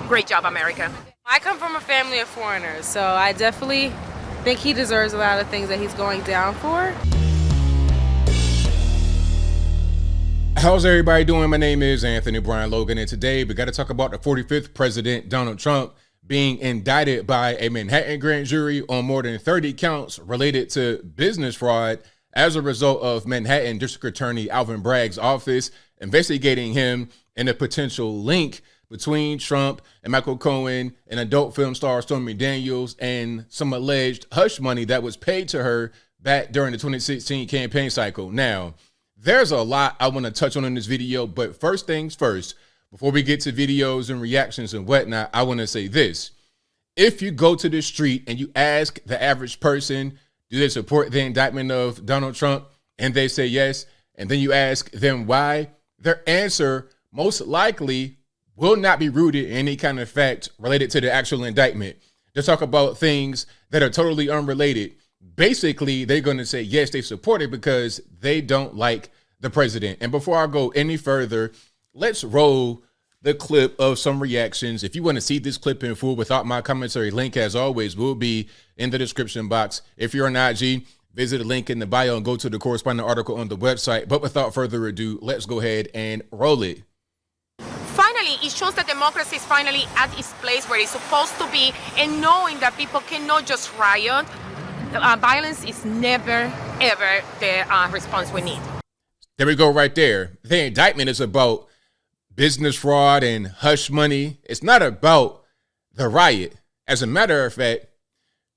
Great job, America. I come from a family of foreigners, so I definitely think he deserves a lot of things that he's going down for. How's everybody doing? My name is Anthony Brian Logan, and today we got to talk about the 45th president, Donald Trump, being indicted by a Manhattan grand jury on more than 30 counts related to business fraud as a result of Manhattan District Attorney Alvin Bragg's office investigating him and a potential link between Trump and Michael Cohen and adult film star Stormy Daniels and some alleged hush money that was paid to her back during the 2016 campaign cycle. Now, there's a lot I want to touch on in this video, but first things first, before we get to videos and reactions and whatnot, I want to say this. If you go to the street and you ask the average person, do they support the indictment of Donald Trump? And they say yes. And then you ask them why, their answer most likely will not be rooted in any kind of fact related to the actual indictment. They'll talk about things that are totally unrelated. Basically, they're going to say, yes, they support it because they don't like the president. And before I go any further, let's roll the clip of some reactions. If you want to see this clip in full without my commentary, link as always will be in the description box. If you're on IG, visit the link in the bio and go to the corresponding article on the website. But without further ado, let's go ahead and roll it. Finally, it shows that democracy is finally at its place where it's supposed to be, and knowing that people cannot just riot. Violence is never, ever the response we need. There we go right there. The indictment is about business fraud and hush money. It's not about the riot. As a matter of fact,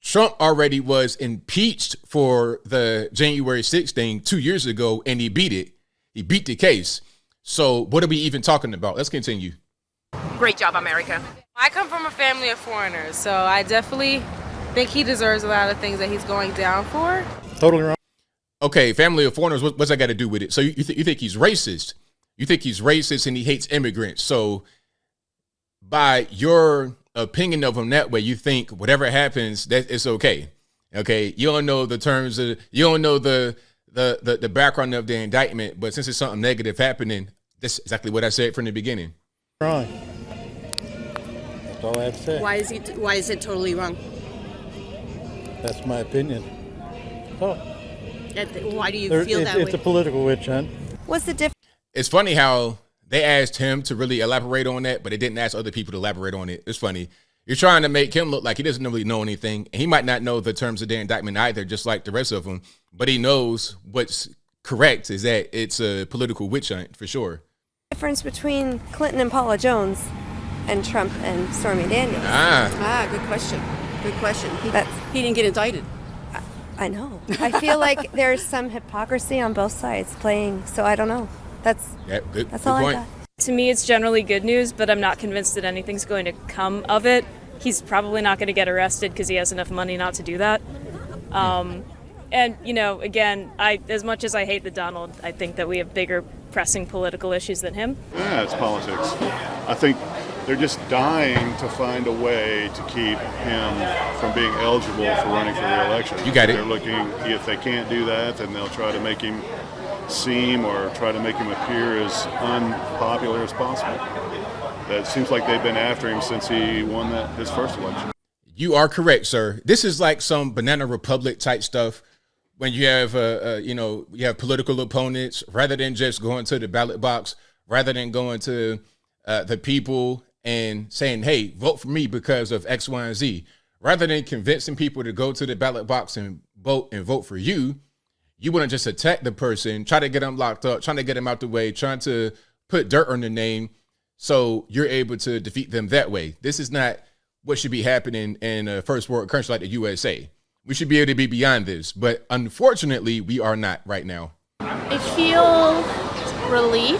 Trump already was impeached for the January 6th thing 2 years ago, and he beat it. He beat the case. So what are we even talking about? Let's continue. Great job, America. I come from a family of foreigners, so I definitely think he deserves a lot of things that he's going down for. Totally wrong. Okay, family of foreigners, what's that got to do with it? So you think he's racist? You think he's racist and he hates immigrants. So by your opinion of him that way, you think whatever happens, that it's okay. Okay, you don't know the terms of, you don't know the background of the indictment, but since it's something negative happening, that's exactly what I said from the beginning. Wrong. That's all I have to say. Why is it totally wrong? That's my opinion. Oh, Why do you feel that way? It's a political witch hunt. What's the difference? It's funny how they asked him to really elaborate on that, but they didn't ask other people to elaborate on it. It's funny. You're trying to make him look like he doesn't really know anything. And he might not know the terms of the indictment either, just like the rest of them. But he knows what's correct is that it's a political witch hunt for sure. Difference between Clinton and Paula Jones and Trump and Stormy Daniels. Good question. Good question. He didn't get indicted. I know. I feel like there's some hypocrisy on both sides playing, so I don't know. That's all point. I got. To me, it's generally good news, but I'm not convinced that anything's going to come of it. He's probably not going to get arrested because he has enough money not to do that. And, you know, again, as much as I hate the Donald, I think that we have bigger pressing political issues than him. Yeah, it's politics. I think they're just dying to find a way to keep him from being eligible for running for re-election. You got it. They're looking, if they can't do that, then they'll try to make him seem or try to make him appear as unpopular as possible. That seems like they've been after him since he won his first election. You are correct, sir. This is like some Banana Republic type stuff when you have, you have political opponents, rather than just going to the ballot box, rather than going to the people and saying, hey, vote for me because of X, Y, and Z. Rather than convincing people to go to the ballot box and vote for you, you want to just attack the person, try to get them locked up, trying to get them out the way, trying to put dirt on their name so you're able to defeat them that way. This is not what should be happening in a first world country like the USA. We should be able to be beyond this, but unfortunately, we are not right now. I feel relief.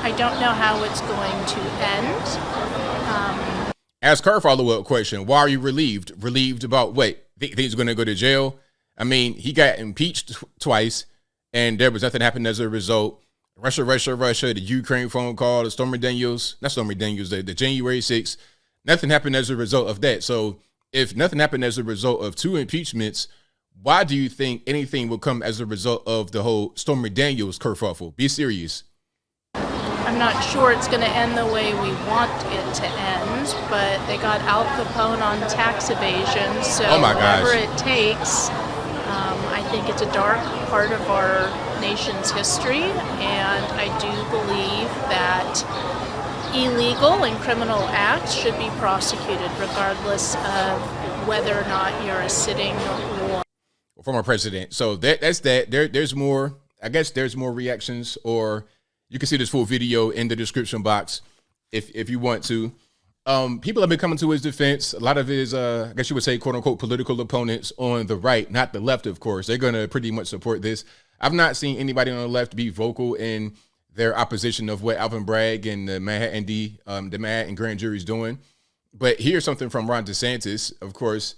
I don't know how it's going to end. Ask her follow-up question. Why are you relieved? Relieved about what? Think he's going to go to jail? I mean, he got impeached twice, and there was nothing happened as a result. Russia, the Ukraine phone call, the the January 6th. Nothing happened as a result of that. So if nothing happened as a result of 2 impeachments, why do you think anything will come as a result of the whole Stormy Daniels kerfuffle? Be serious. I'm not sure it's going to end the way we want it to end, but they got Al Capone on tax evasion, so Oh my gosh. whatever it takes. I think it's a dark part of our nation's history, and I do believe that illegal and criminal acts should be prosecuted regardless of whether or not you're a sitting or former president. So that's that. There's more. I guess there's more reactions, or you can see this full video in the description box if you want to. People have been coming to his defense. A lot of his, I guess you would say, quote unquote, political opponents on the right, not the left, of course. They're going to pretty much support this. I've not seen anybody on the left be vocal in their opposition of what Alvin Bragg and the Manhattan grand jury is doing. But here's something from Ron DeSantis, of course,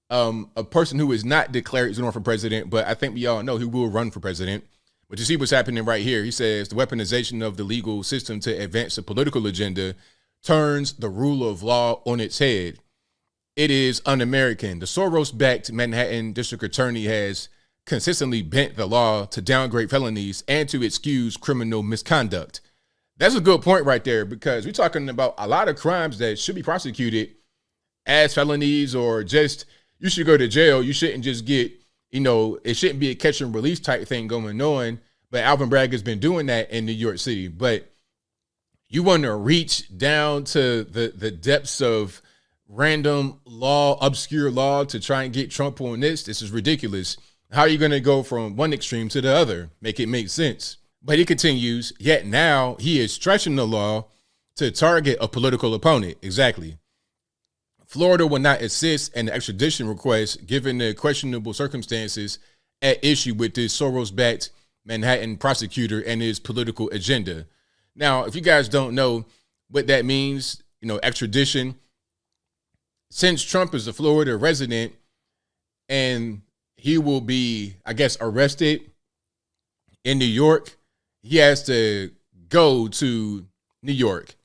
a person who is not declared he's running for president, but I think we all know he will run for president. But you see what's happening right here. He says the weaponization of the legal system to advance a political agenda turns the rule of law on its head. It is un-American. The Soros-backed Manhattan district attorney has consistently bent the law to downgrade felonies and to excuse criminal misconduct. That's a good point right there, because we're talking about a lot of crimes that should be prosecuted as felonies, or just you should go to jail. You shouldn't just get, it shouldn't be a catch and release type thing going on. But Alvin Bragg has been doing that in New York City. But you want to reach down to the depths of random law, obscure law, to try and get Trump on this. This is ridiculous. How are you going to go from one extreme to the other? Make it make sense. But he continues, yet now he is stretching the law to target a political opponent. Exactly. Florida will not assist an extradition request given the questionable circumstances at issue with this Soros-backed Manhattan prosecutor and his political agenda. Now, if you guys don't know what that means, extradition, since Trump is a Florida resident and he will be, I guess, arrested in New York, he has to go to New York.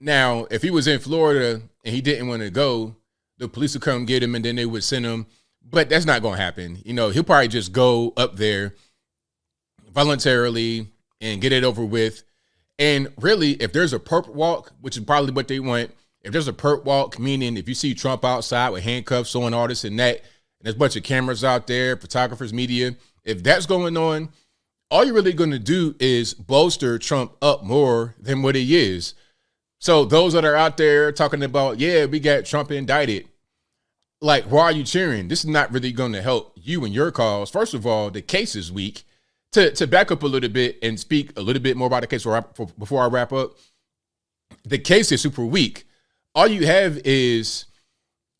Now, if he was in Florida and he didn't want to go, the police would come get him and then they would send him. But that's not going to happen. He'll probably just go up there voluntarily and get it over with. And really, if there's a perp walk, which is probably what they want, if there's a perp walk, meaning if you see Trump outside with handcuffs on all this and that, and there's a bunch of cameras out there, photographers, media, if that's going on, all you're really going to do is bolster Trump up more than what he is. So those that are out there talking about, yeah, we got Trump indicted, like, why are you cheering? This is not really going to help you and your cause. First of all, the case is weak. To back up a little bit and speak a little bit more about the case before I wrap up, the case is super weak. All you have is,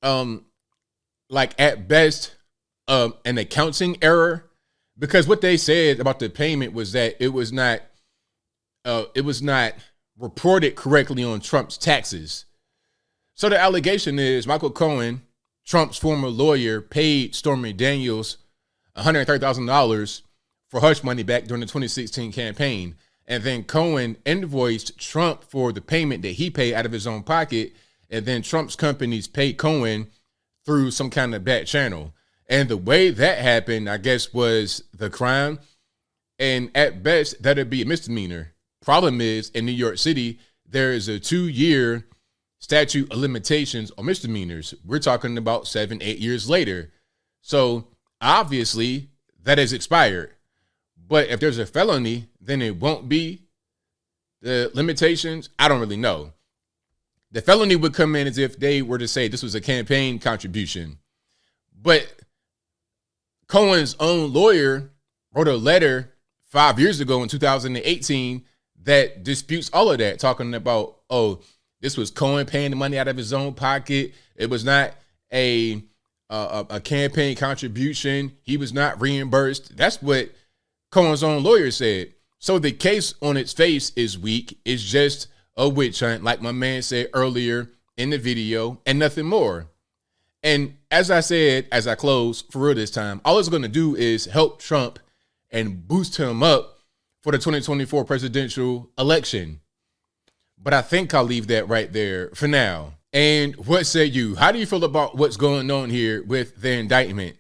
like, at best, an accounting error, because what they said about the payment was that it was not reported correctly on Trump's taxes. So the allegation is Michael Cohen, Trump's former lawyer, paid Stormy Daniels $130,000 for hush money back during the 2016 campaign. And then Cohen invoiced Trump for the payment that he paid out of his own pocket. And then Trump's companies paid Cohen through some kind of back channel. And the way that happened, I guess, was the crime. And at best, that'd be a misdemeanor. Problem is, in New York City, there is a 2-year statute of limitations on misdemeanors. We're talking about 7-8 years later. So obviously, that has expired. But if there's a felony, then it won't be the limitations. I don't really know. The felony would come in as if they were to say this was a campaign contribution. But Cohen's own lawyer wrote a letter 5 years ago in 2018 that disputes all of that, talking about, oh, this was Cohen paying the money out of his own pocket. It was not a campaign contribution. He was not reimbursed. That's what Cohen's own lawyer said. So the case on its face is weak. It's just a witch hunt, like my man said earlier in the video, and nothing more. And as I said, as I close for real this time, all it's going to do is help Trump and boost him up for the 2024 presidential election. But I think I'll leave that right there for now. And what say you? How do you feel about what's going on here with the indictment?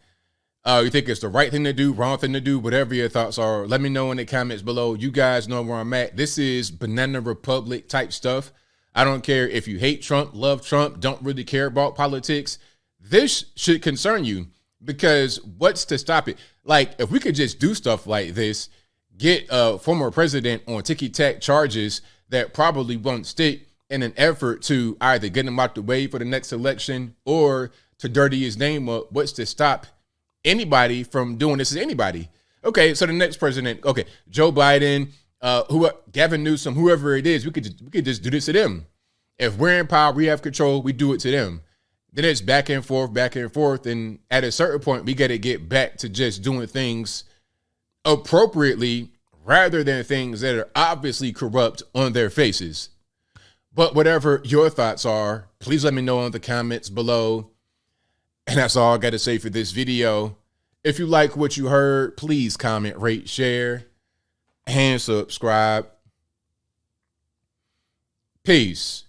You think it's the right thing to do, wrong thing to do, whatever your thoughts are, let me know in the comments below. You guys know where I'm at. This is Banana Republic type stuff. I don't care if you hate Trump, love Trump, don't really care about politics. This should concern you, because what's to stop it? Like, if we could just do stuff like this, get a former president on ticky-tack charges that probably won't stick in an effort to either get him out the way for the next election or to dirty his name up, what's to stop anybody from doing this to anybody? Okay, so the next president, okay, Joe Biden, Gavin Newsom, whoever it is, we could just do this to them. If we're in power, we have control, we do it to them. Then it's back and forth, and at a certain point, we got to get back to just doing things appropriately rather than things that are obviously corrupt on their faces. But whatever your thoughts are, please let me know in the comments below. And that's all I got to say for this video. If you like what you heard, please comment, rate, share, and subscribe. Peace.